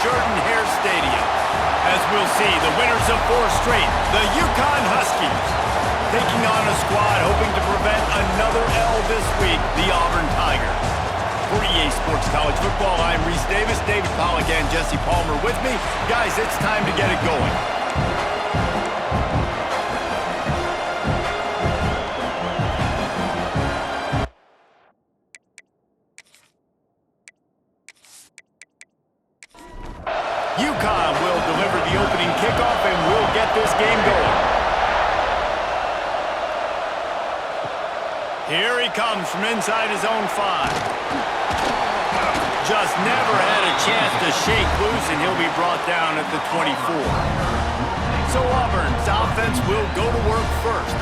Jordan-Hare Stadium. As we'll see, the winners of 4 straight, the UCONN Huskies, taking on a squad hoping to prevent another L this week, the Auburn Tigers. For EA Sports College Football, I'm Reese Davis, David Pollack, and Jesse Palmer with me. Guys, it's time to get it going. UConn will deliver the opening kickoff and we'll get this game going. Here he comes from inside his own 5. Just never had a chance to shake loose, and he'll be brought down at the 24. So Auburn's offense will go to work first.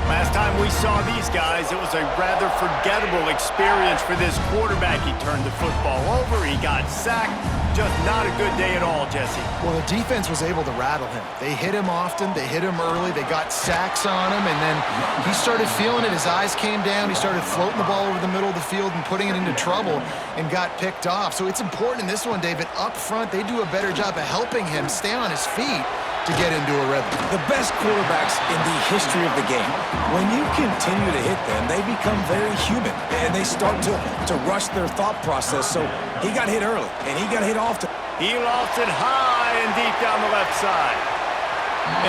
Last time we saw these guys, it was a rather forgettable experience for this quarterback. He turned the football over, he got sacked. Just not a good day at all, Jesse. Well, the defense was able to rattle him. They hit him often, they hit him early, they got sacks on him, and then he started feeling it. His eyes came down, he started floating the ball over the middle of the field and putting it into trouble and got picked off. So it's important in this one, David, up front, they do a better job of helping him stay on his feet to get into a rhythm. The best quarterbacks in the history of the game, when you continue to hit them, they become very human, and they start to rush their thought process. So he got hit early, and he got hit often. He lost it high and deep down the left side.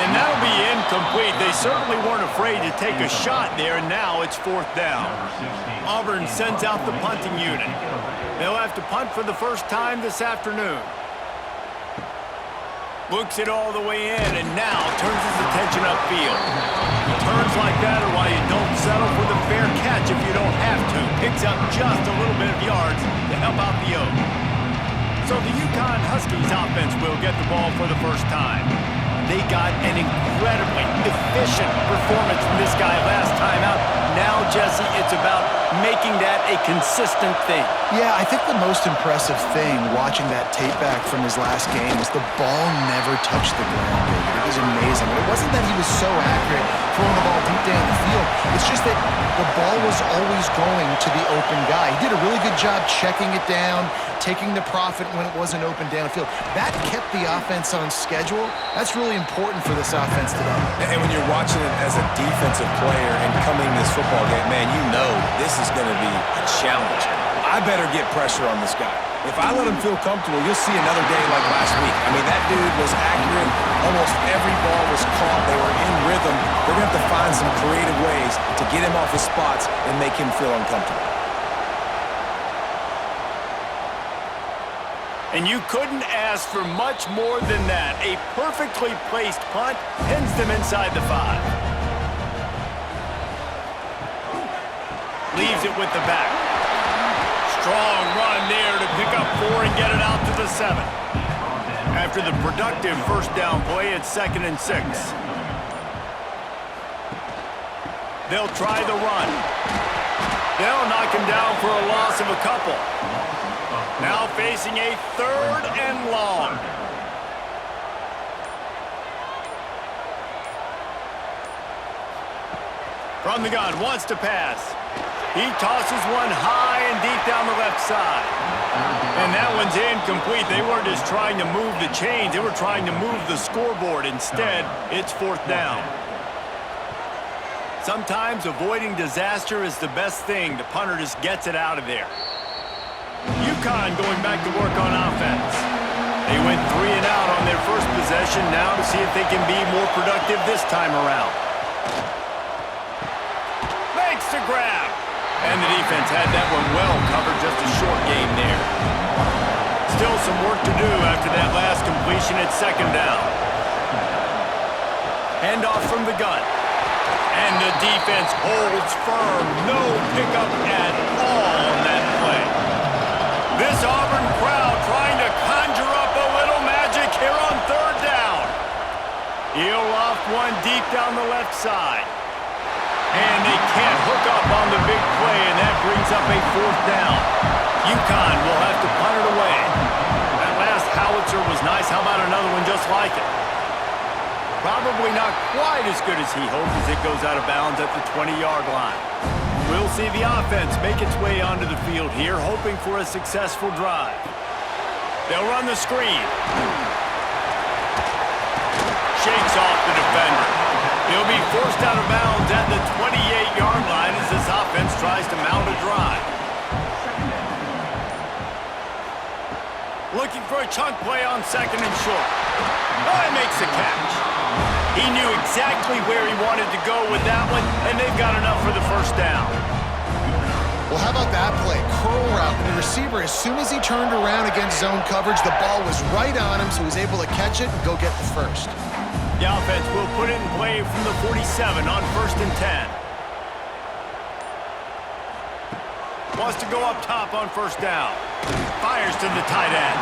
And that'll be incomplete. They certainly weren't afraid to take a shot there, and now it's 4th down. Auburn sends out the punting unit. They'll have to punt for the first time this afternoon. Looks it all the way in, and now turns his attention upfield. Turns like that are why you don't settle for the fair catch if you don't have to. Picks up just a little bit of yards to help out the Oak. So the UConn Huskies offense will get the ball for the first time. They got an incredibly efficient performance from this guy last time out. Now, Jesse, it's about making that a consistent thing. Yeah, I think the most impressive thing watching that tape back from his last game is the ball never touched the ground, David. It was amazing. It wasn't that he was so accurate throwing the ball deep down the field. It's just that the ball was always going to the open guy. He did a really good job checking it down, taking the profit when it wasn't open downfield. That kept the offense on schedule. That's really important for this offense today. And when you're watching it as a defensive player and coming this football game, man, you know this is going to be a challenge. I better get pressure on this guy. If I let him feel comfortable, you'll see another day like last week. I mean, that dude was accurate. Almost every ball was caught. They were in rhythm. They're going to have to find some creative ways to get him off his spots and make him feel uncomfortable. And you couldn't ask for much more than that. A perfectly placed punt pins them inside the 5. Leaves it with the back. Strong run there to pick up 4 and get it out to the 7. After the productive first down play, it's 2nd and 6. They'll try the run. They'll knock him down for a loss of a couple. Now facing a 3rd and long. From the gun, wants to pass. He tosses one high and deep down the left side. And that one's incomplete. They weren't just trying to move the chains. They were trying to move the scoreboard. Instead, it's 4th down. Sometimes avoiding disaster is the best thing. The punter just gets it out of there. UConn going back to work on offense. They went 3 and out on their first possession. Now to see if they can be more productive this time around. Makes the grab. And the defense had that one well covered, just a short game there. Still some work to do after that last completion at 2nd down. Handoff from the gun. And the defense holds firm. No pickup at all on that play. This Auburn crowd trying to conjure up a little magic here on 3rd down. He'll loft one deep down the left side. And they can't hook up on the big play, and that brings up a 4th down. UConn will have to punt it away. That last howitzer was nice. How about another one just like it? Probably not quite as good as he hoped as it goes out of bounds at the 20-yard line. We'll see the offense make its way onto the field here, hoping for a successful drive. They'll run the screen. Shakes off the defender. He'll be forced out of bounds at the 28-yard line as this offense tries to mount a drive. Looking for a chunk play on second and short. Oh, he makes the catch. He knew exactly where he wanted to go with that one, and they've got enough for the first down. Well, how about that play? Curl route. And the receiver, as soon as he turned around against zone coverage, the ball was right on him, so he was able to catch it and go get the first. The offense will put it in play from the 47 on 1st and 10. Wants to go up top on first down. Fires to the tight end.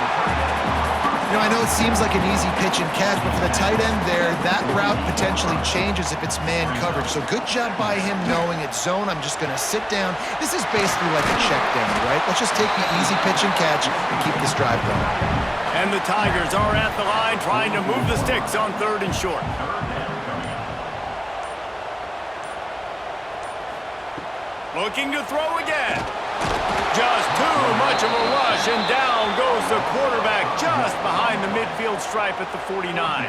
You know, I know it seems like an easy pitch and catch, but for the tight end there, that route potentially changes if it's man coverage. So good job by him knowing it's zone. I'm just going to sit down. This is basically like a check down, right? Let's just take the easy pitch and catch and keep this drive going. And the Tigers are at the line trying to move the sticks on 3rd and short. Looking to throw again. Just too much of a rush, and down goes the quarterback just behind the midfield stripe at the 49.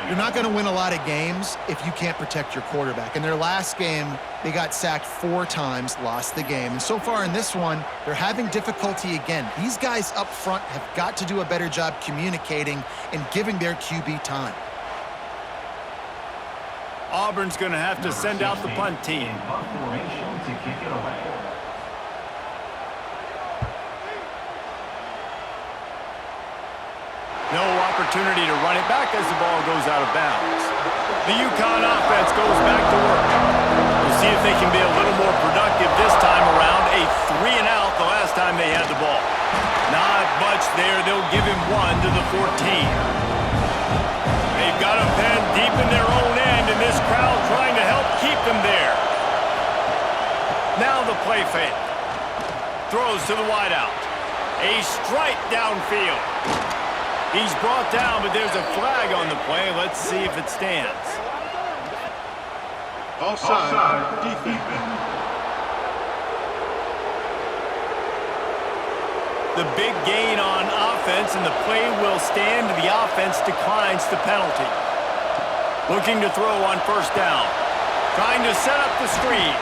You're not going to win a lot of games if you can't protect your quarterback. In their last game, they got sacked 4 times, lost the game. And so far in this one, they're having difficulty again. These guys up front have got to do a better job communicating and giving their QB time. Auburn's going to have to send out the punt team. No opportunity to run it back as the ball goes out of bounds. The UConn offense goes back to work. We'll see if they can be a little more productive this time around. A 3 and out the last time they had the ball. Not much there. They'll give him 1 to the 14. They've got him penned deep in their own end, and this crowd trying to help keep them there. Now the play fake. Throws to the wideout. A strike downfield. He's brought down, but there's a flag on the play. Let's see if it stands. Offside, defense. The big gain on offense, and the play will stand. The offense declines the penalty. Looking to throw on first down. Trying to set up the screen.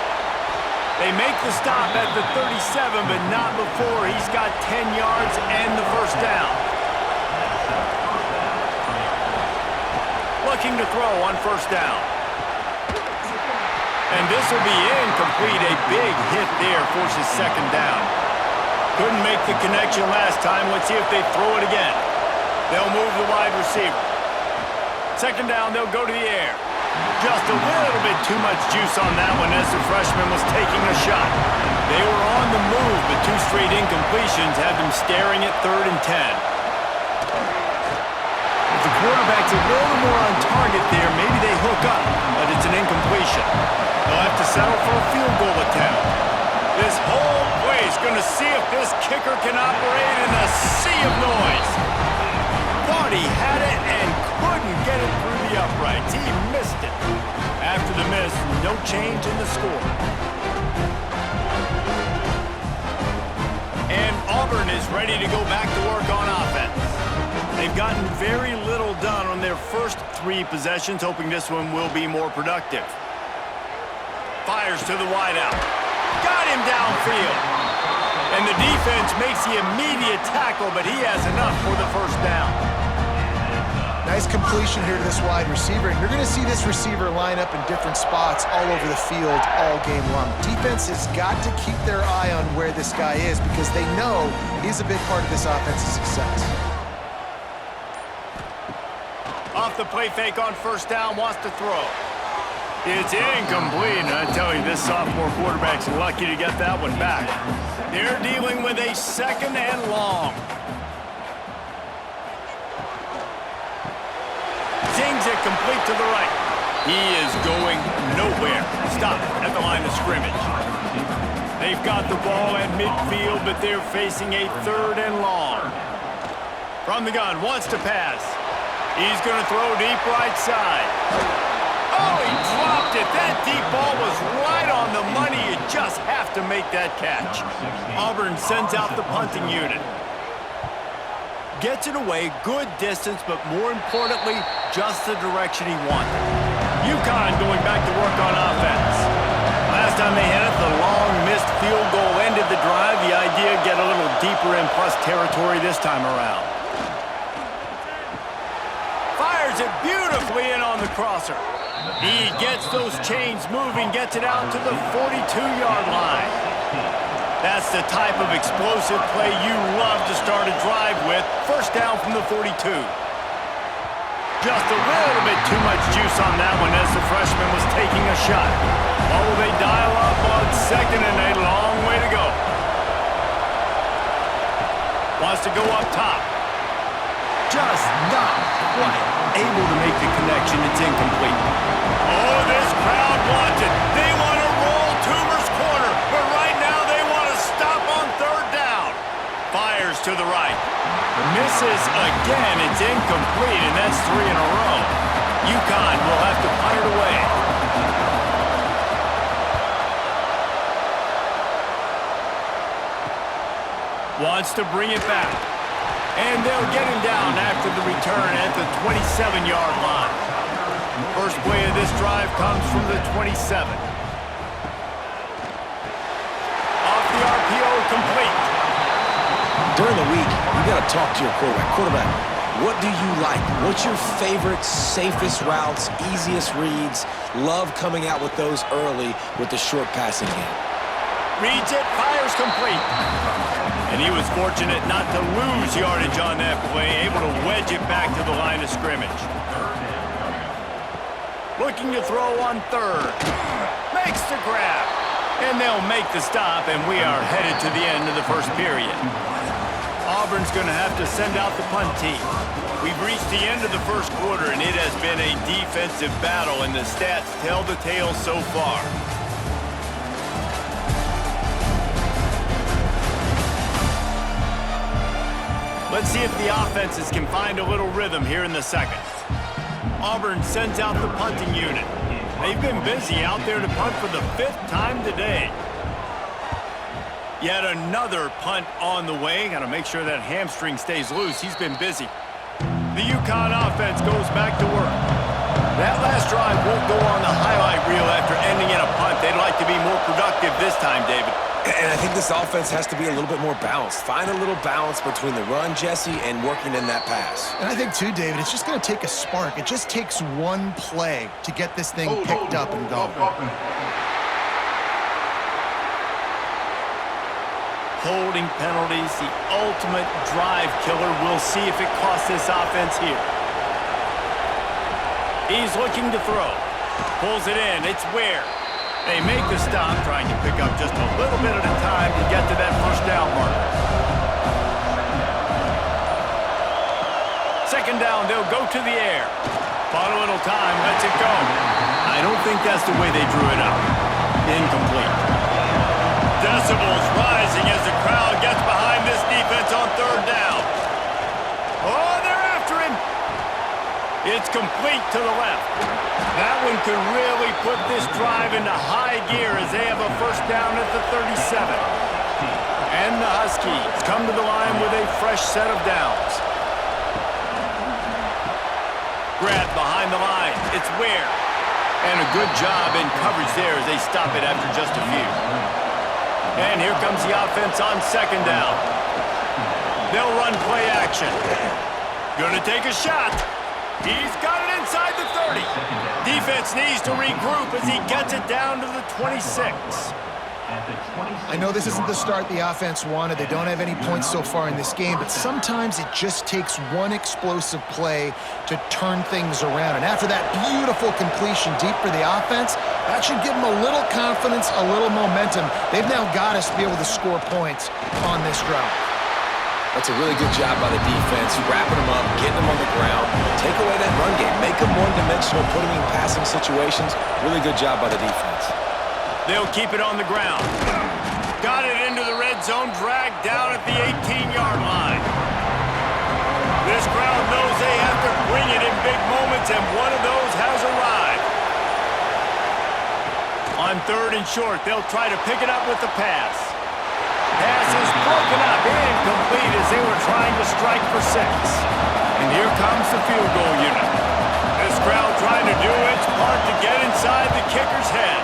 They make the stop at the 37, but not before he's got 10 yards and the first down. Looking to throw on first down. And this will be incomplete. A big hit there forces second down. Couldn't make the connection last time. Let's see if they throw it again. They'll move the wide receiver. Second down, they'll go to the air. Just a little bit too much juice on that one as the freshman was taking a shot. They were on the move, but 2 straight incompletions had them staring at 3rd and 10. If the quarterback's a little more on target there, maybe they hook up, but it's an incompletion. They'll have to settle for a field goal attempt. This whole place going to see if this kicker can operate in a sea of noise. Thought he had it and couldn't get it through the uprights. He missed it. After the miss, no change in the score. And Auburn is ready to go back to work on offense. They've gotten very little done on their first 3 possessions, hoping this one will be more productive. Fires to the wideout. Got him downfield. And the defense makes the immediate tackle, but he has enough for the first down. Nice completion here to this wide receiver, and you're going to see this receiver line up in different spots all over the field all game long. Defense has got to keep their eye on where this guy is because they know he's a big part of this offense's success. Off the play fake on first down, wants to throw. It's incomplete, and I tell you, this sophomore quarterback's lucky to get that one back. They're dealing with a 2nd and long. Zings it complete to the right. He is going nowhere. Stop at the line of scrimmage. They've got the ball at midfield, but they're facing a 3rd and long. From the gun, wants to pass. He's going to throw deep right side. Oh, he dropped it. That deep ball was right on the money. You just have to make that catch. Auburn sends out the punting unit. Gets it away, good distance, but more importantly, just the direction he wanted. UConn going back to work on offense. Last time they had it, the long missed field goal ended the drive. The idea, get a little deeper in plus territory this time around. Fires it beautifully in on the crosser. He gets those chains moving, gets it out to the 42-yard line. That's the type of explosive play you love to start a drive with. First down from the 42. Just a little bit too much juice on that one as the freshman was taking a shot. Or will they dial up on second and a long way to go? Wants to go up top. Just not quite able to make the connection. It's incomplete. Oh, this crowd wants it. They want to roll Toomer's corner, but right now they want to stop on third down. Fires to the right. Misses again. It's incomplete, and that's 3 in a row. UConn will have to punt it away. Wants to bring it back. And they'll get him down after the return at the 27-yard line. First play of this drive comes from the 27. Off the RPO, complete. During the week, you got to talk to your quarterback. Quarterback, what do you like? What's your favorite, safest routes, easiest reads? Love coming out with those early with the short passing game. Reads it, fires complete. And he was fortunate not to lose yardage on that play, able to wedge it back to the line of scrimmage. Looking to throw on third. Makes the grab. And they'll make the stop, and we are headed to the end of the first period. Auburn's going to have to send out the punt team. We've reached the end of the first quarter, and it has been a defensive battle, and the stats tell the tale so far. Let's see if the offenses can find a little rhythm here in the second. Auburn sends out the punting unit. They've been busy out there to punt for the 5th time today. Yet another punt on the way. Got to make sure that hamstring stays loose. He's been busy. The UConn offense goes back to work. That last drive won't go on the highlight reel after ending in a punt. They'd like to be more productive this time, David. And I think this offense has to be a little bit more balanced. Find a little balance between the run, Jesse, and working in that pass. And I think, too, David, it's just going to take a spark. It just takes one play to get this thing picked up and going. Holding penalties, the ultimate drive killer. We'll see if it costs this offense here. He's looking to throw. Pulls it in. It's Ware. They make the stop, trying to pick up just a little bit at a time to get to that first down marker. Second down, they'll go to the air. Bought a little time, lets it go. I don't think that's the way they drew it up. Incomplete. Decibels rising as the crowd gets behind this defense on third down. Oh, they're after him. It's complete to the left. That one could really put this drive into high gear as they have a first down at the 37. And the Huskies come to the line with a fresh set of downs. Grab behind the line. It's Ware. And a good job in coverage there as they stop it after just a few. And here comes the offense on second down. They'll run play action. Gonna take a shot. He's got it inside the 30. Defense needs to regroup as he gets it down to the 26. I know this isn't the start the offense wanted. They don't have any points so far in this game, but sometimes it just takes one explosive play to turn things around. And after that beautiful completion deep for the offense, that should give them a little confidence, a little momentum. They've now got us to be able to score points on this drive. That's a really good job by the defense, wrapping them up, getting them on the ground, take away that run game, make them one-dimensional, put them in passing situations. Really good job by the defense. They'll keep it on the ground. Got it into the red zone, dragged down at the 18-yard line. This crowd knows they have to bring it in big moments, and one of those has arrived. On third and short, they'll try to pick it up with the pass. Pass is broken up, incomplete as they were trying to strike for 6. And here comes the field goal unit. This crowd trying to do its part to get inside the kicker's head.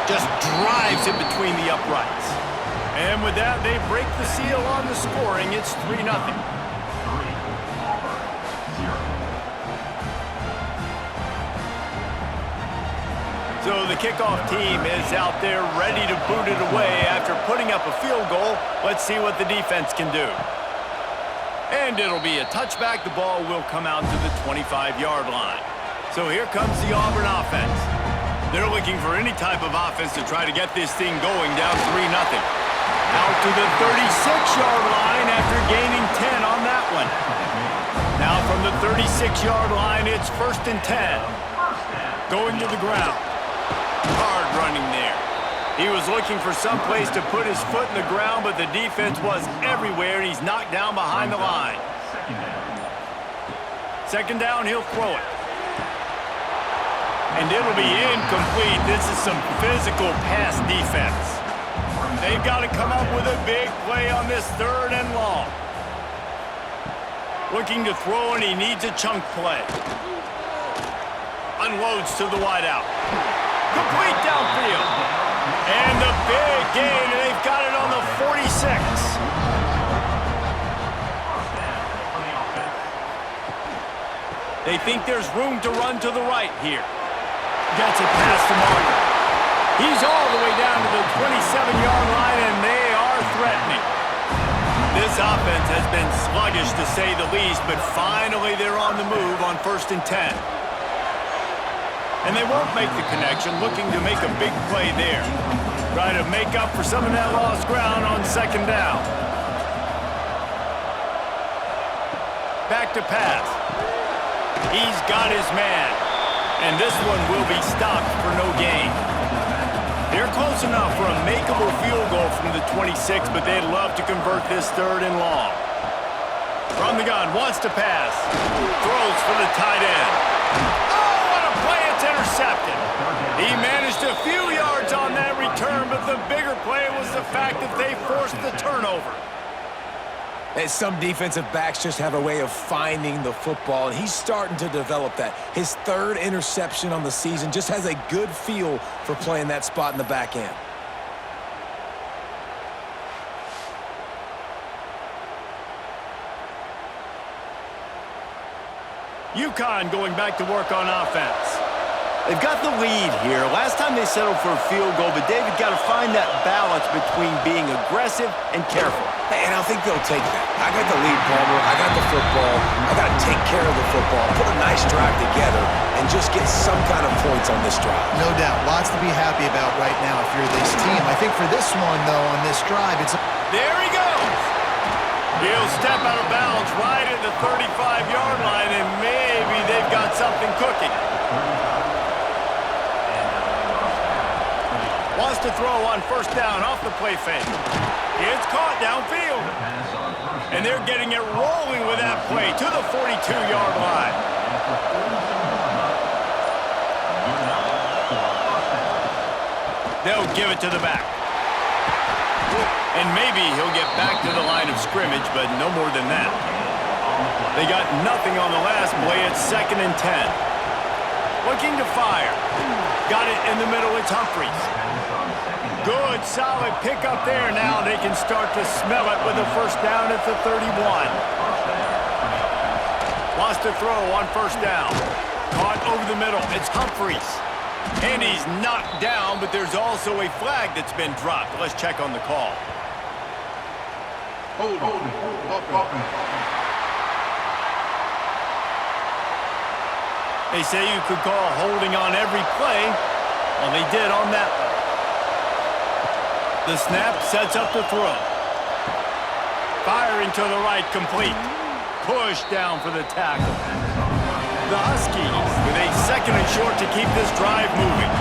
Just drives it between the uprights. And with that, they break the seal on the scoring. It's 3-0. So the kickoff team is out there ready to boot it away after putting up a field goal. Let's see what the defense can do. And it'll be a touchback. The ball will come out to the 25-yard line. So here comes the Auburn offense. They're looking for any type of offense to try to get this thing going, down 3-0. Out to the 36-yard line after gaining 10 on that one. Now from the 36-yard line, it's 1st and 10. Going to the ground. Hard running there. He was looking for some place to put his foot in the ground, but the defense was everywhere, and he's knocked down behind the line. 2nd down, he'll throw it. And it'll be incomplete. This is some physical pass defense. They've got to come up with a big play on this 3rd and long. Looking to throw, and he needs a chunk play. Unloads to the wideout. Complete downfield. And the big gain, and they've got it on the 46. They think there's room to run to the right here. Gets it past the marker. He's all the way down to the 27-yard line, and they are threatening. This offense has been sluggish, to say the least, but finally they're on the move on 1st and 10. And they won't make the connection, looking to make a big play there. Try to make up for some of that lost ground on 2nd down. Back to pass. He's got his man. And this one will be stopped for no gain. They're close enough for a makeable field goal from the 26, but they'd love to convert this 3rd and long. From the gun, wants to pass. Throws for the tight end. Oh, what a play! It's intercepted. He managed a few yards on that return, but the bigger play was the fact that they forced the turnover. And some defensive backs just have a way of finding the football, and he's starting to develop that. His 3rd interception on the season, just has a good feel for playing that spot in the back end. UCONN going back to work on offense. They've got the lead here. Last time they settled for a field goal, but David got to find that balance between being aggressive and careful. And I think they'll take that. I got the lead, Palmer. I got the football. I got to take care of the football, put a nice drive together, and just get some kind of points on this drive. No doubt. Lots to be happy about right now if you're this team. I think for this one, though, on this drive, it's... There he goes! He'll step out of bounds right at the 35-yard line, and maybe they've got something cooking. Wants to throw on 1st down off the play fake. It's caught downfield. And they're getting it rolling with that play to the 42-yard line. They'll give it to the back. And maybe he'll get back to the line of scrimmage, but no more than that. They got nothing on the last play. It's 2nd and 10. Looking to fire. Got it in the middle. It's Humphries. Good, solid pickup there. Now they can start to smell it with a 1st down at the 31. Wants to throw on 1st down. Caught over the middle. It's Humphries. And he's knocked down, but there's also a flag that's been dropped. Let's check on the call. They say you could call holding on every play. Well, they did on that one. The snap sets up the throw. Firing to the right, complete. Push down for the tackle. The Huskies with a 2nd and short to keep this drive moving.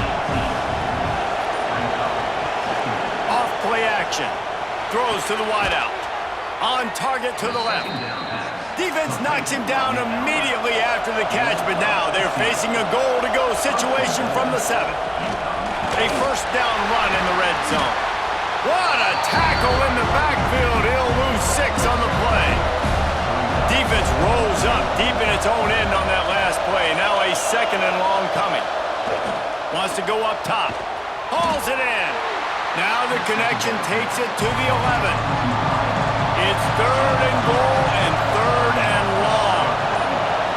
Off play action. Throws to the wideout. On target to the left. Defense knocks him down immediately after the catch, but now they're facing a goal-to-go situation from the 7. A 1st down run in the red zone. What a tackle in the backfield. He'll lose 6 on the play. Defense rolls up deep in its own end on that last play. Now a 2nd and long coming. Wants to go up top. Hauls it in. Now the connection takes it to the 11. It's 3rd and goal and 3rd and long.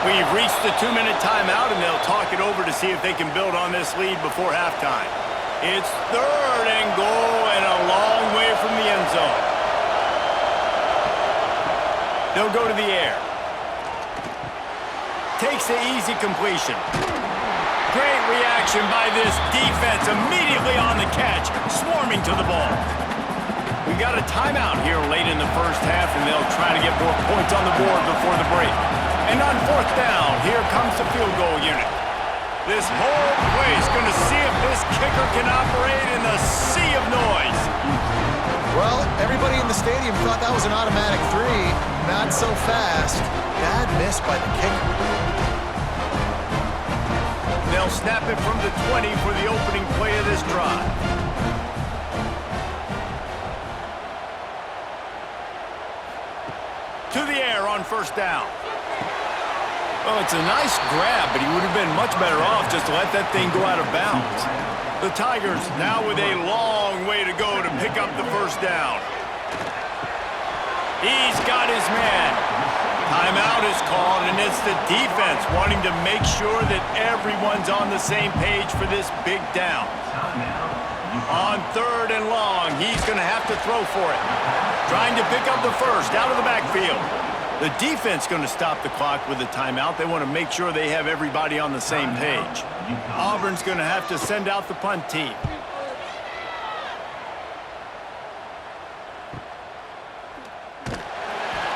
We've reached the 2-minute timeout, and they'll talk it over to see if they can build on this lead before halftime. It's 3rd and goal and a long way from the end zone. They'll go to the air. Takes the easy completion. Great reaction by this defense, immediately on the catch, swarming to the ball. We got a timeout here late in the first half, and they'll try to get more points on the board before the break. And on 4th down, here comes the field goal unit. This whole place going to see if this kicker can operate in the sea of noise. Well, everybody in the stadium thought that was an automatic 3. Not so fast. Bad miss by the kicker. They'll snap it from the 20 for the opening play of this drive. To the air on 1st down. Well, it's a nice grab, but he would have been much better off just to let that thing go out of bounds. The Tigers now with a long way to go to pick up the 1st down. He's got his man. Timeout is called, and it's the defense wanting to make sure that everyone's on the same page for this big down. On 3rd and long, he's going to have to throw for it. Trying to pick up the 1st out of the backfield. The defense going to stop the clock with a timeout. They want to make sure they have everybody on the same page. Auburn's going to have to send out the punt team.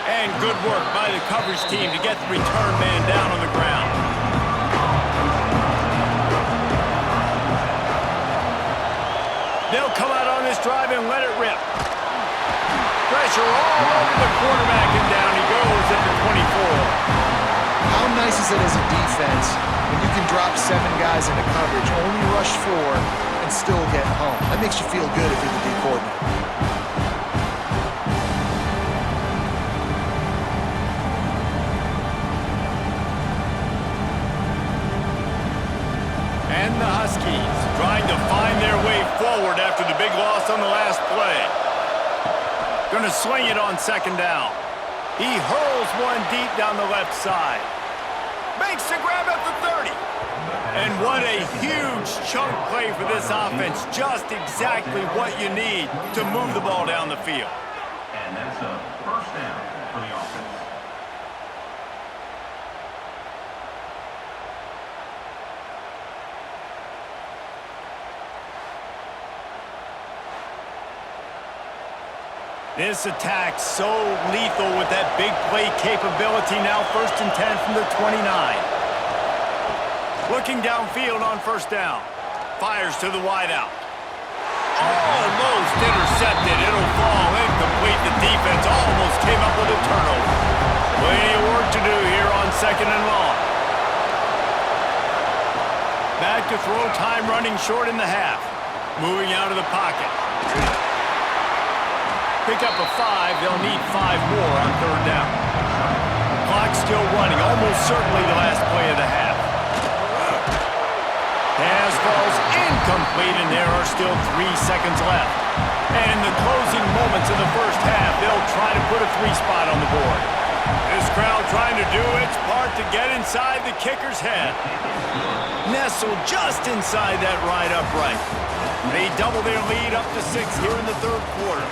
And good work by the coverage team to get the return man down on the ground. They'll come out on this drive and let it rip. Pressure all over the quarterback, and down he goes at the 24. How nice is it as a defense when you can drop 7 guys into coverage, only rush 4, and still get home? That makes you feel good if you're the D coordinator. And the Huskies trying to find their way forward after the big loss on the last play. Going to swing it on 2nd down. He hurls one deep down the left side. Makes the grab at the 30. And what a huge chunk play for this offense. Just exactly what you need to move the ball down the field. And that's a 1st down for the offense. This attack so lethal with that big play capability. Now 1st and 10 from the 29. Looking downfield on 1st down. Fires to the wideout. Almost intercepted. It'll fall incomplete. The defense almost came up with a turnover. Plenty of work to do here on 2nd and long. Back to throw, time running short in the half. Moving out of the pocket. Pick up a 5. They'll need 5 more on 3rd down. Clock still running. Almost certainly the last play of the half. Pass falls incomplete, and there are still 3 seconds left. And in the closing moments of the first half, they'll try to put a 3 spot on the board. This crowd trying to do its part to get inside the kicker's head. Nestled just inside that right upright. They double their lead up to 6 here in the 3rd quarter.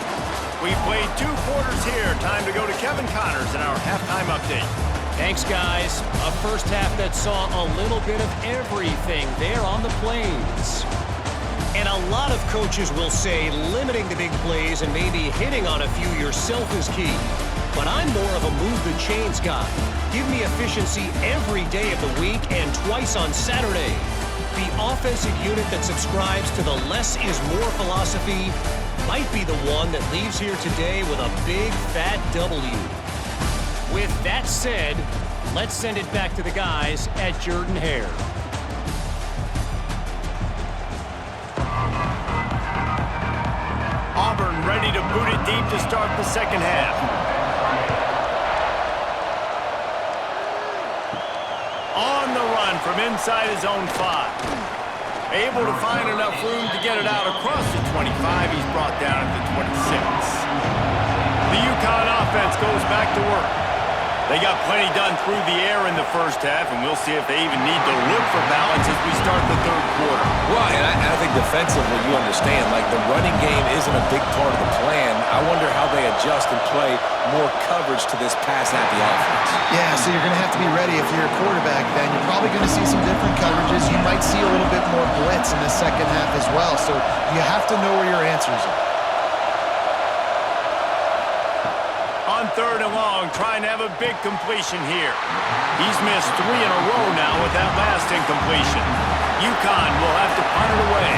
We've played 2 quarters here. Time to go to Kevin Connors in our halftime update. Thanks, guys. A first half that saw a little bit of everything there on the plains. And a lot of coaches will say limiting the big plays and maybe hitting on a few yourself is key. But I'm more of a move the chains guy. Give me efficiency every day of the week and twice on Saturday. The offensive unit that subscribes to the less is more philosophy might be the one that leaves here today with a big fat W. With that said, let's send it back to the guys at Jordan-Hare. Auburn boot it deep to start the second half. On the run from inside his own 5. Able to find enough room to get it out across the 25. He's brought down at the 26. The UConn offense goes back to work. They got plenty done through the air in the first half, and we'll see if they even need to look for balance as we start the third quarter. Well, and I think defensively, you understand, like the running game isn't a big part of the plan. I wonder how they adjust and play more coverage to this pass-happy offense. Yeah, so you're going to have to be ready if you're a quarterback then. You're probably going to see some different coverages. You might see a little bit more blitz in the second half as well, so you have to know where your answers are. On third and long, trying to have a big completion here. He's missed 3 in a row now with that last incompletion. UConn will have to punt it away.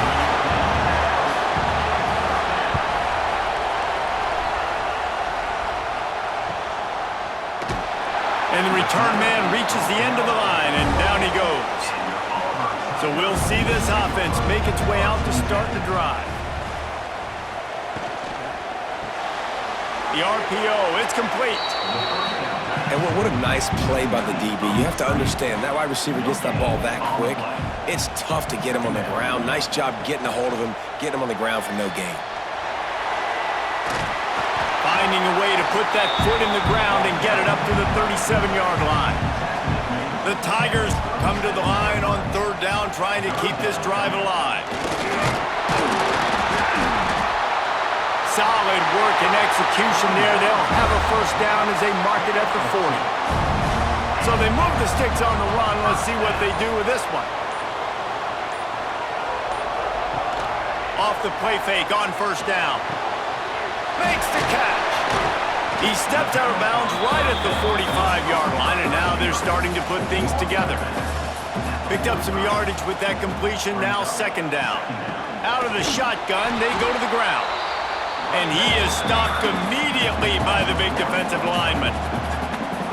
And the return man reaches the end of the line, and down he goes. So we'll see this offense make its way out to start the drive. The RPO, it's complete. And what a nice play by the DB. You have to understand, that wide receiver gets that ball that quick. It's tough to get him on the ground. Nice job getting a hold of him, getting him on the ground for no gain. Finding a way to put that foot in the ground and get it up to the 37-yard line. The Tigers come to the line on third down, trying to keep this drive alive. Solid work and execution there. They'll have a first down as they mark it at the 40. So they move the sticks on the run. Let's see what they do with this one. Off the play fake on first down. Makes the catch. He stepped out of bounds right at the 45-yard line, and now they're starting to put things together. Picked up some yardage with that completion, now second down. Out of the shotgun, they go to the ground. And he is stopped immediately by the big defensive lineman.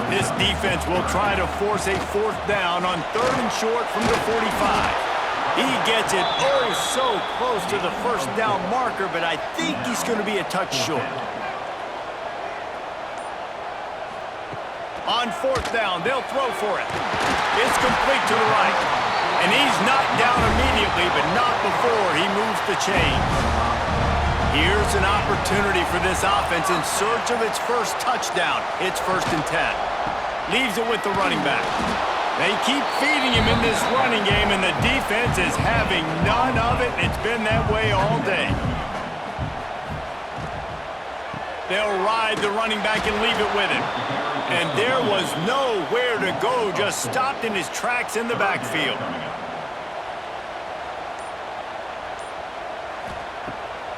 This defense will try to force a fourth down on third and short from the 45. He gets it oh so close to the first down marker, but I think he's going to be a touch short. On fourth down, they'll throw for it. It's complete to the right. And he's knocked down immediately, but not before he moves the chains. Here's an opportunity for this offense in search of its first touchdown. It's 1st and 10. Leaves it with the running back. They keep feeding him in this running game, and the defense is having none of it. It's been that way all day. They'll ride the running back and leave it with him. And there was nowhere to go, just stopped in his tracks in the backfield.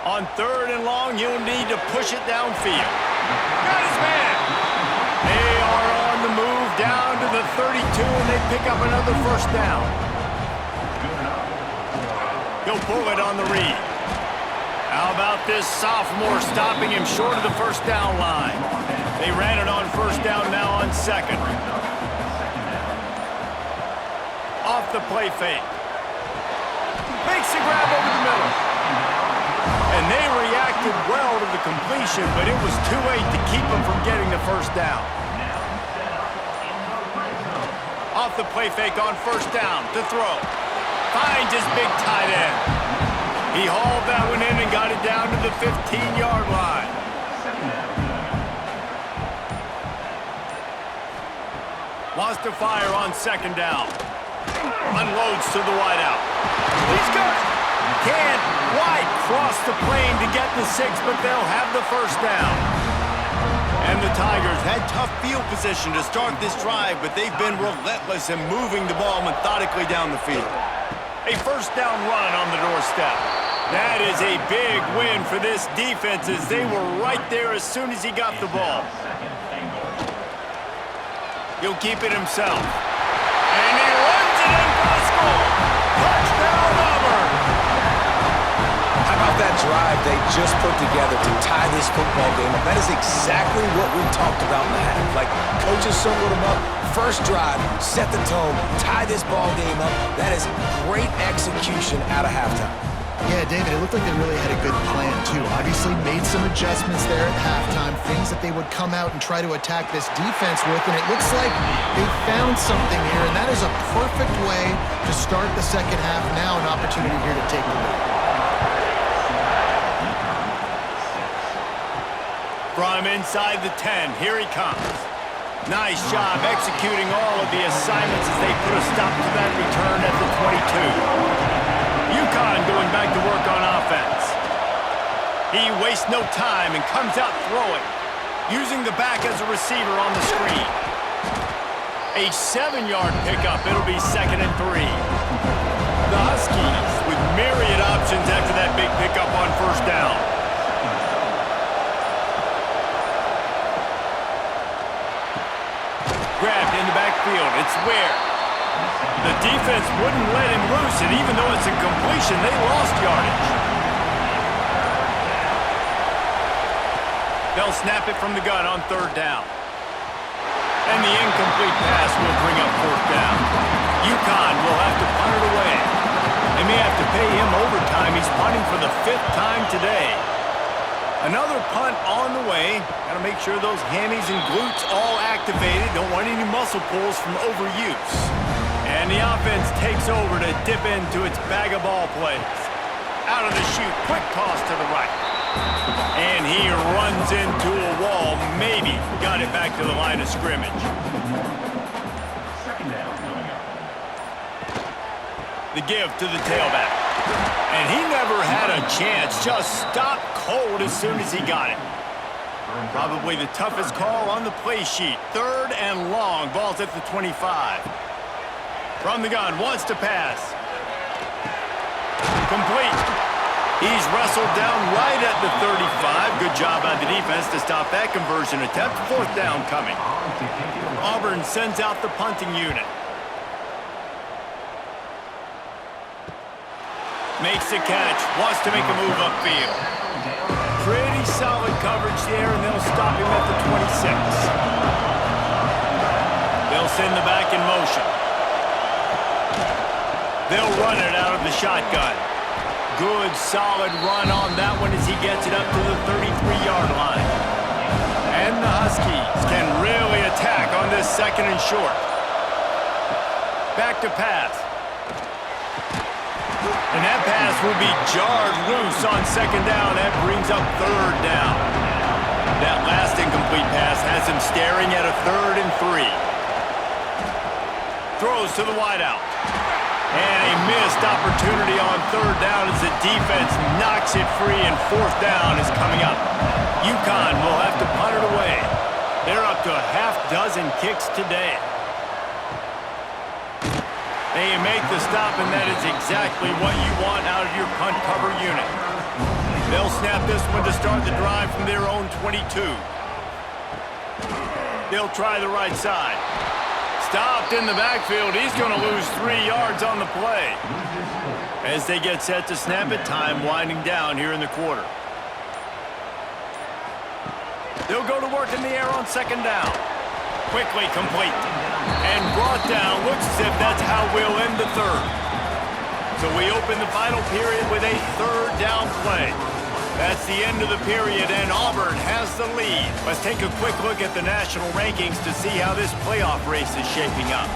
On third and long, you'll need to push it downfield. Got his man. They are on the move down to the 32, and they pick up another first down. He'll pull it on the read. How about this sophomore stopping him short of the first down line? They ran it on first down, now on second. Off the play fake. Makes the grab over the middle. And they reacted well to the completion, but it was too late to keep them from getting the first down. Off the play fake on first down to throw. Finds his big tight end. He hauled that one in and got it down to the 15-yard line. Wants to fire on second down. Unloads to the wideout. He's got it. Can't quite cross the plane to get the 6, but they'll have the first down. And the Tigers had tough field position to start this drive, but they've been relentless in moving the ball methodically down the field. A first down run on the doorstep. That is a big win for this defense, as they were right there as soon as he got the ball. He'll keep it himself. And he runs it in for the score. Touchdown, Auburn! How about that drive they just put together to tie this football game up? That is exactly what we talked about in the half. Like, coaches circled them up. First drive, set the tone, tie this ball game up. That is great execution out of halftime. Yeah, David, it looked like they really had a good plan, too. Obviously made some adjustments there at halftime, things that they would come out and try to attack this defense with, and it looks like they found something here, and that is a perfect way to start the second half. Now an opportunity here to take the lead. From inside the 10, here he comes. Nice job executing all of the assignments as they put a stop to that return at the 22. UCONN going back to work on offense. He wastes no time and comes out throwing, using the back as a receiver on the screen. A 7-yard pickup. It'll be 2nd and 3. The Huskies with myriad options after that big pickup on first down. Grabbed in the backfield. It's Ware. The defense wouldn't let him loose, and even though it's a completion, they lost yardage. They'll snap it from the gun on 3rd down. And the incomplete pass will bring up 4th down. UCONN will have to punt it away. They may have to pay him overtime. He's punting for the 5th time today. Another punt on the way. Got to make sure those hammies and glutes all activated. Don't want any muscle pulls from overuse. And the offense takes over to dip into its bag of ball plays. Out of the chute, quick toss to the right. And he runs into a wall. Maybe got it back to the line of scrimmage. 2nd down coming up. The give to the tailback. And he never had a chance. Just stopped cold as soon as he got it. Probably the toughest call on the play sheet. 3rd and long. Ball's at the 25. From the gun, wants to pass. Complete. He's wrestled down right at the 35. Good job by the defense to stop that conversion attempt. 4th down coming. Auburn sends out the punting unit. Makes the catch. Wants to make a move upfield. Pretty solid coverage there, and they'll stop him at the 26. They'll send the back in motion. They'll run it out of the shotgun. Good, solid run on that one as he gets it up to the 33-yard line. And the Huskies can really attack on this 2nd and short. Back to pass. And that pass will be jarred loose on 2nd down. That brings up 3rd down. That last incomplete pass has him staring at a 3rd and 3. Throws to the wideout. And a missed opportunity on 3rd down as the defense knocks it free, and 4th down is coming up. UCONN will have to punt it away. They're up to a half-dozen kicks today. They make the stop, and that is exactly what you want out of your punt cover unit. They'll snap this one to start the drive from their own 22. They'll try the right side. Stopped in the backfield. He's going to lose 3 yards on the play. As they get set to snap it, time winding down here in the quarter. They'll go to work in the air on 2nd down. Quickly complete. And brought down. Looks as if that's how we'll end the 3rd. So we open the final period with a 3rd down play. That's the end of the period, and Auburn has the lead. Let's take a quick look at the national rankings to see how this playoff race is shaping up.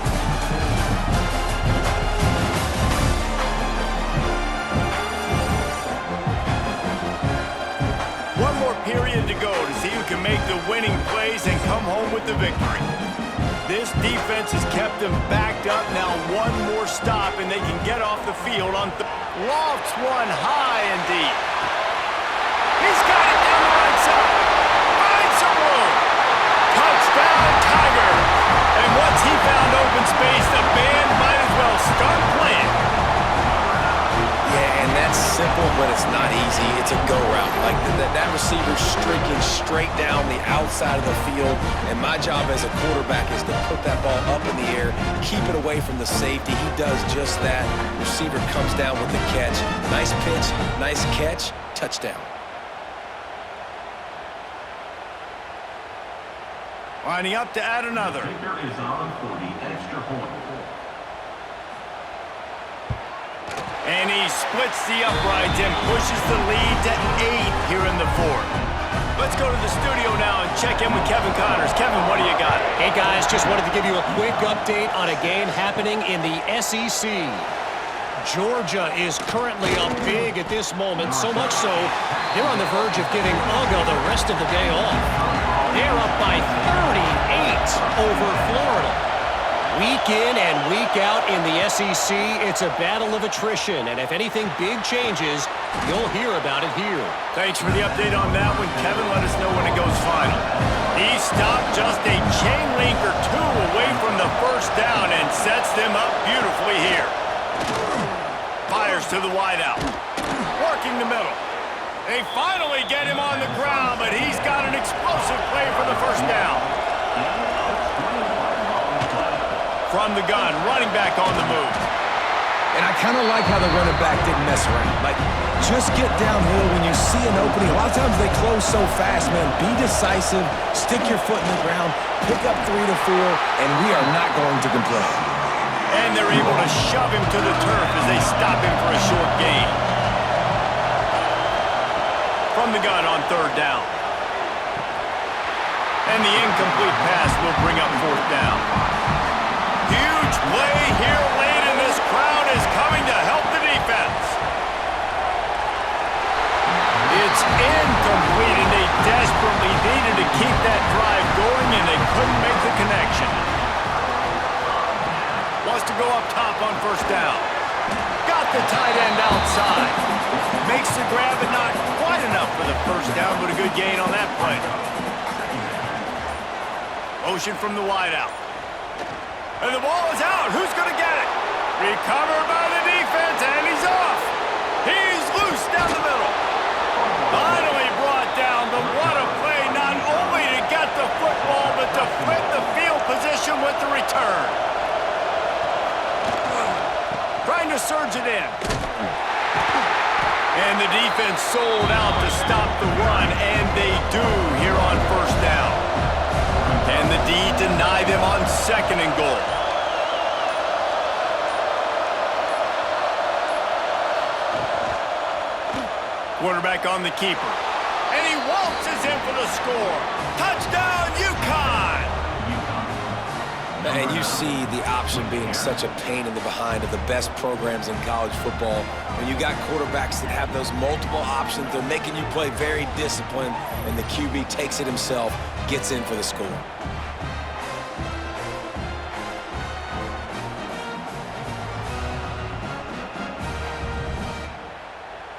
One more period to go to see who can make the winning plays and come home with the victory. This defense has kept them backed up. Now one more stop, and they can get off the field on lofts one high and deep. He's got it down the right side. Finds some room. Touchdown, Tigers. And once he found open space, the band might as well start playing. Yeah, and that's simple, but it's not easy. It's a go route. Like that receiver's streaking straight down the outside of the field, and my job as a quarterback is to put that ball up in the air, keep it away from the safety. He does just that. Receiver comes down with the catch. Nice pitch, nice catch, touchdown. Lining up to add another. Kicker is on for the extra point. And he splits the uprights and pushes the lead to 8 here in the fourth. Let's go to the studio now and check in with Kevin Connors. Kevin, what do you got? Hey, guys, just wanted to give you a quick update on a game happening in the SEC. Georgia is currently up big at this moment, so much so they're on the verge of giving Uga the rest of the day off. They're up by 38 over Florida. Week in and week out in the SEC, it's a battle of attrition, and if anything big changes, you'll hear about it here. Thanks for the update on that one, Kevin. Let us know when it goes final. He stopped just a chain link or two away from the first down and sets them up beautifully here. Fires to the wideout. Working the middle. They finally get him on the ground, but he's got an explosive play for the first down. From the gun, running back on the move. And I kind of like how the running back didn't mess around. Like, just get downhill when you see an opening. A lot of times they close so fast, man. Be decisive, stick your foot in the ground, pick up 3 to 4, and we are not going to complain. And they're able to shove him to the turf as they stop him for a short gain. From the gun on third down. And the incomplete pass will bring up fourth down. Huge play here late, and this crowd is coming to help the defense. It's incomplete, and they desperately needed to keep that drive going, and they couldn't make the connection. Wants to go up top on first down. Got the tight end outside. Makes the grab, but not quite enough for the first down, but a good gain on that play. Motion from the wideout. And the ball is out. Who's going to get it? Recovered by the defense, and he's off. He's loose down the middle. Finally brought down, but what a play, not only to get the football, but to flip the field position with the return. Trying to surge it in. And the defense sold out to stop the run, and they do here on first down. And the D deny them on second and goal. Quarterback on the keeper. And he waltzes in for the score. Touchdown, UConn! And you see the option being such a pain in the behind of the best programs in college football. When you got quarterbacks that have those multiple options, they're making you play very disciplined, and the QB takes it himself, gets in for the score.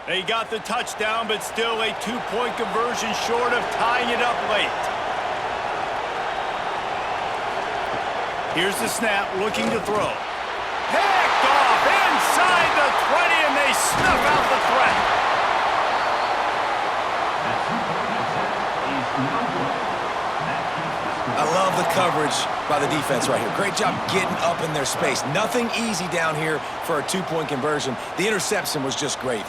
They got the touchdown, but still a two-point conversion short of tying it up late. Here's the snap, looking to throw. Picked off inside the 20, and they snuff out the threat. I love the coverage by the defense right here. Great job getting up in their space. Nothing easy down here for a two-point conversion. The interception was just gravy.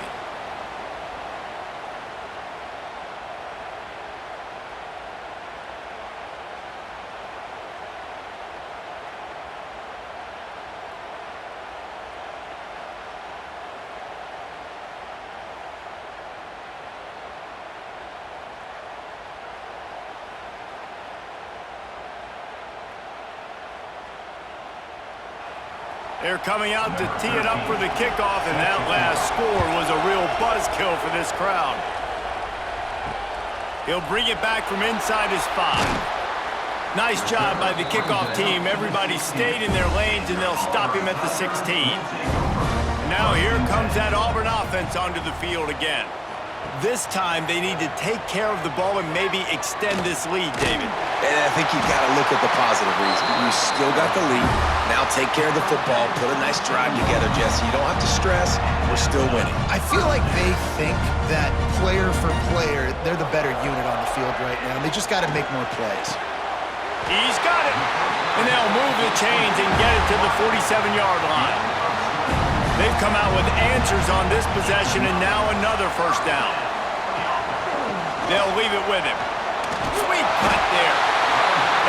They're coming out to tee it up for the kickoff, and that last score was a real buzzkill for this crowd. He'll bring it back from inside his 5. Nice job by the kickoff team. Everybody stayed in their lanes, and they'll stop him at the 16. Now here comes that Auburn offense onto the field again. This time they need to take care of the ball and maybe extend this lead, David. And I think you've got to look at the positive reason. You still got the lead. Now take care of the football. Put a nice drive together, Jesse. You don't have to stress. We're still winning. I feel like they think that player for player, they're the better unit on the field right now. They just got to make more plays. He's got it. And they'll move the chains and get it to the 47-yard line. They've come out with answers on this possession, and now another first down. They'll leave it with him. Sweet cut there.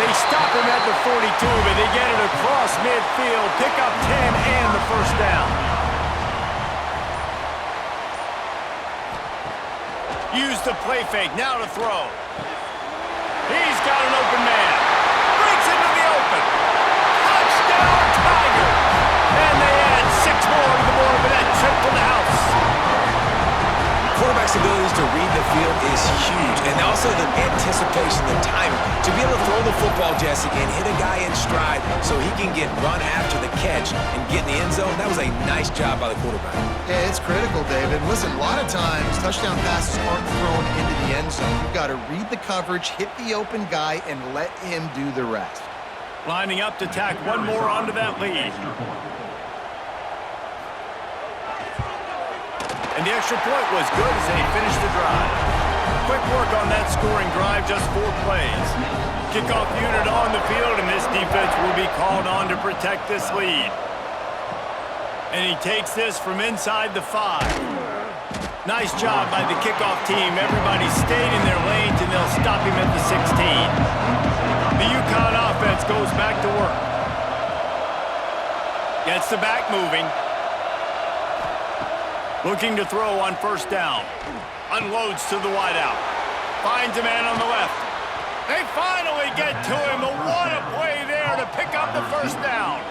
They stop him at the 42, but they get it across midfield, pick up 10 and the first down. Use the play fake, now to throw. He's got an open man. Breaks into the open. Touchdown, Tigers! And they add 6 more to the board with that trip to the house. Quarterback's abilities to read the field is huge, and also the anticipation, the timing. To be able to throw the football, Jesse, and hit a guy in stride so he can get run after the catch and get in the end zone, that was a nice job by the quarterback. Yeah, it's critical, David. Listen, a lot of times, touchdown passes aren't thrown into the end zone. You've got to read the coverage, hit the open guy, and let him do the rest. Lining up to tack one more onto that lead. And the extra point was good as they finished the drive. Quick work on that scoring drive, just 4 plays. Kickoff unit on the field, and this defense will be called on to protect this lead. And he takes this from inside the 5. Nice job by the kickoff team. Everybody stayed in their lanes, and they'll stop him at the 16. The UConn offense goes back to work. Gets the back moving. Looking to throw on first down. Unloads to the wideout. Finds a man on the left. They finally get to him. What a play there to pick up the first down.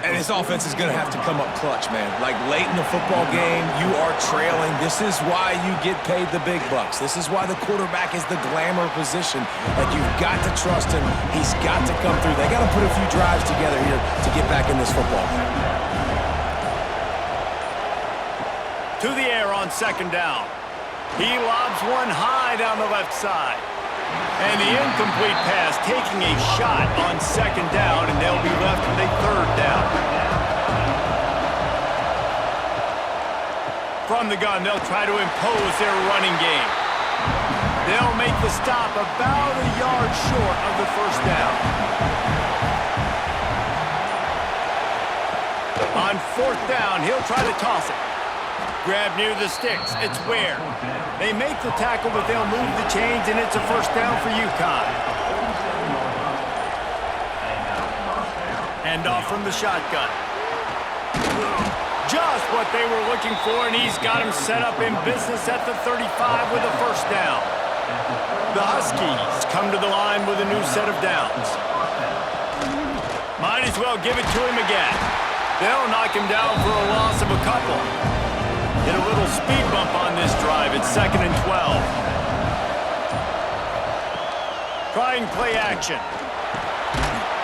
And his offense is going to have to come up clutch, man. Like late in the football game, you are trailing. This is why you get paid the big bucks. This is why the quarterback is the glamour position. Like, you've got to trust him. He's got to come through. They got to put a few drives together here to get back in this football game. To the air on second down. He lobs one high down the left side. And the incomplete pass taking a shot on second down, and they'll be left with a third down. From the gun, they'll try to impose their running game. They'll make the stop about a yard short of the first down. On fourth down, he'll try to toss it. Grab near the sticks. It's Ware. They make the tackle, but they'll move the chains, and it's a first down for UConn. Hand off from the shotgun. Just what they were looking for, and he's got him set up in business at the 35 with a first down. The Huskies come to the line with a new set of downs. Might as well give it to him again. They'll knock him down for a loss of a couple. Get a little speed bump on this drive. It's 2nd and 12. Trying play action.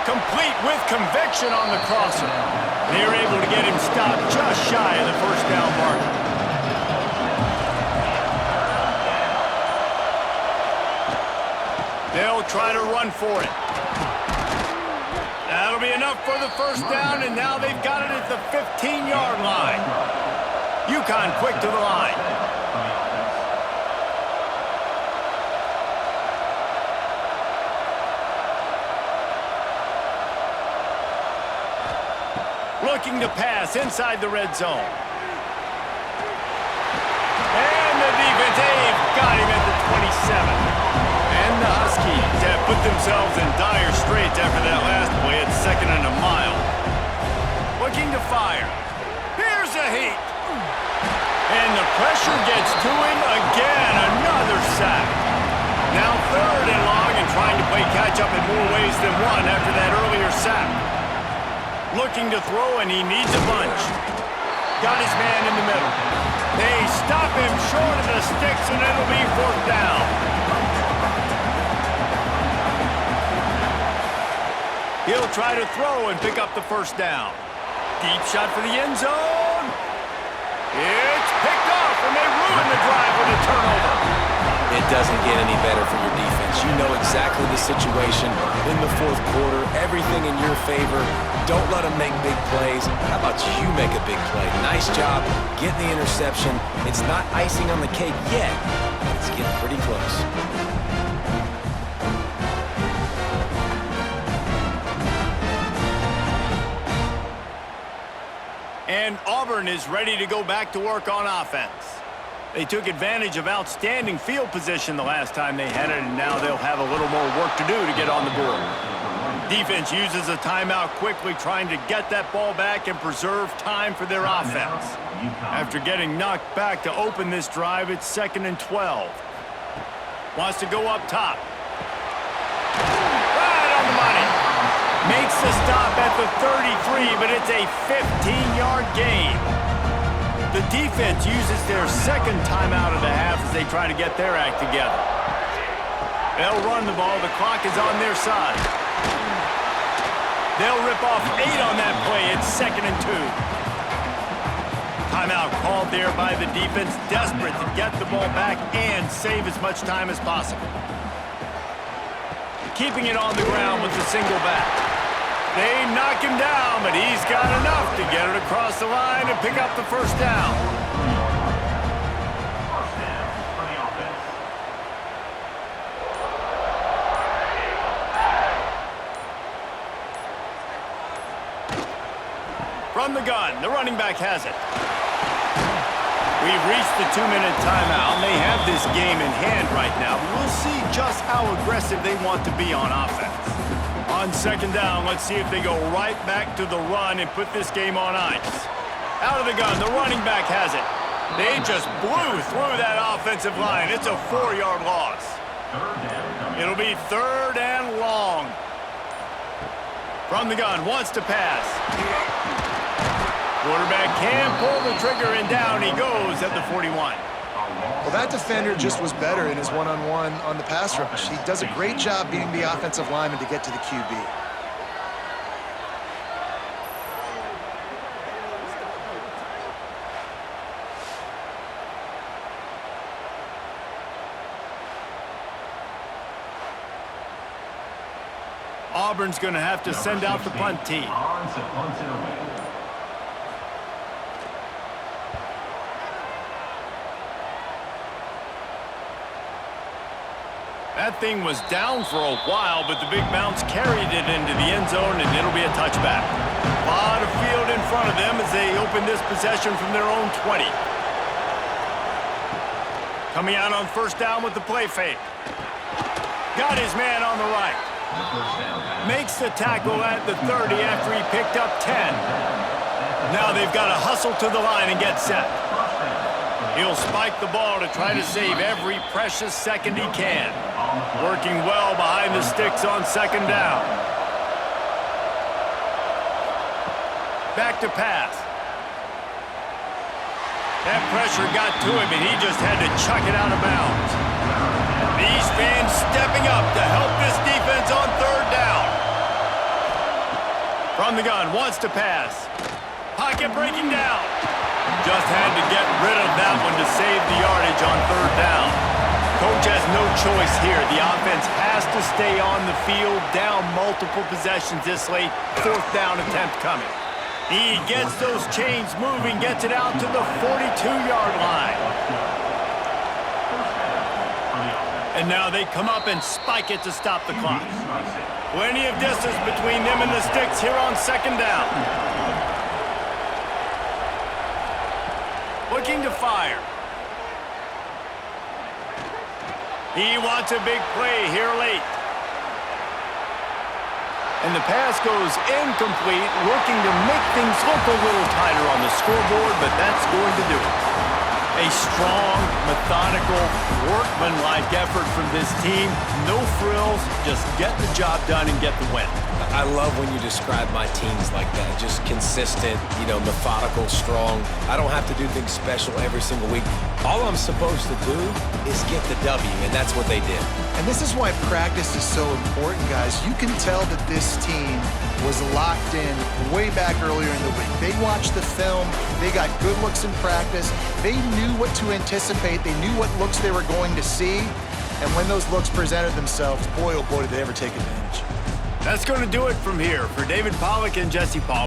Complete with conviction on the crosser. They're able to get him stopped just shy of the first down mark. They'll try to run for it. That'll be enough for the first down, and now they've got it at the 15-yard line. UConn quick to the line. Looking to pass inside the red zone. And the defense, they've got him at the 27. And the Huskies have put themselves in dire straits after that last play at 2nd and a mile. Looking to fire. Here's a heat. And the pressure gets to him again. Another sack. Now 3rd and long, and trying to play catch-up in more ways than one after that earlier sack. Looking to throw, and he needs a bunch. Got his man in the middle. They stop him short of the sticks, and it'll be 4th down. He'll try to throw and pick up the first down. Deep shot for the end zone. It's picked off, and they ruin the drive with a turnover. It doesn't get any better for your defense. You know exactly the situation in the 4th quarter. Everything in your favor. Don't let them make big plays. How about you make a big play? Nice job getting the interception. It's not icing on the cake yet, but it's getting pretty close. And Auburn is ready to go back to work on offense. They took advantage of outstanding field position the last time they had it, and now they'll have a little more work to do to get on the board. Defense uses a timeout quickly, trying to get that ball back and preserve time for their offense. After getting knocked back to open this drive, it's 2nd and 12. Wants to go up top. Right on the money. Makes the stop at the 33, but it's a 15-yard gain. The defense uses their second timeout of the half as they try to get their act together. They'll run the ball. The clock is on their side. They'll rip off 8 on that play. It's 2nd and 2. Timeout called there by the defense, desperate to get the ball back and save as much time as possible. Keeping it on the ground with the single back. They knock him down, but he's got enough to get it across the line and pick up the first down. First down for the offense. From the gun, the running back has it. We've reached the 2-minute timeout, and they have this game in hand right now. We'll see just how aggressive they want to be on offense. On 2nd down, let's see if they go right back to the run and put this game on ice. Out of the gun, the running back has it. They just blew through that offensive line. It's a 4-yard loss. It'll be 3rd and long. From the gun, wants to pass. Quarterback can pull the trigger, and down he goes at the 41. Well, that defender just was better in his one-on-one on the pass rush. He does a great job beating the offensive lineman to get to the QB. Auburn's going to have to send out the punt team. On to punt it away. That thing was down for a while, but the big bounce carried it into the end zone, and it'll be a touchback. A lot of field in front of them as they open this possession from their own 20. Coming out on 1st down with the play fake. Got his man on the right. Makes the tackle at the 30 after he picked up 10. Now they've got to hustle to the line and get set. He'll spike the ball to try to save every precious second he can. Working well behind the sticks on 2nd down. Back to pass. That pressure got to him, and he just had to chuck it out of bounds. These fans stepping up to help this defense on 3rd down. From the gun, wants to pass. Pocket breaking down. Just had to get rid of that one to save the yardage on 3rd down. Coach has no choice here. The offense has to stay on the field, down multiple possessions this late. 4th down attempt coming. He gets those chains moving, gets it out to the 42-yard line. And now they come up and spike it to stop the clock. Plenty of distance between them and the sticks here on 2nd down. Looking to fire. He wants a big play here late. And the pass goes incomplete, looking to make things look a little tighter on the scoreboard, but that's going to do it. A strong, methodical, workmanlike effort from this team. No frills, just get the job done and get the win. I love when you describe my teams like that. Just consistent, methodical, strong. I don't have to do things special every single week. All I'm supposed to do is get the W, and that's what they did. And this is why practice is so important, guys. You can tell that this team was locked in way back earlier in the week. They watched the film. They got good looks in practice. They knew what to anticipate. They knew what looks they were going to see. And when those looks presented themselves, boy, oh boy, did they ever take advantage. That's going to do it from here. For David Pollack and Jesse Paul.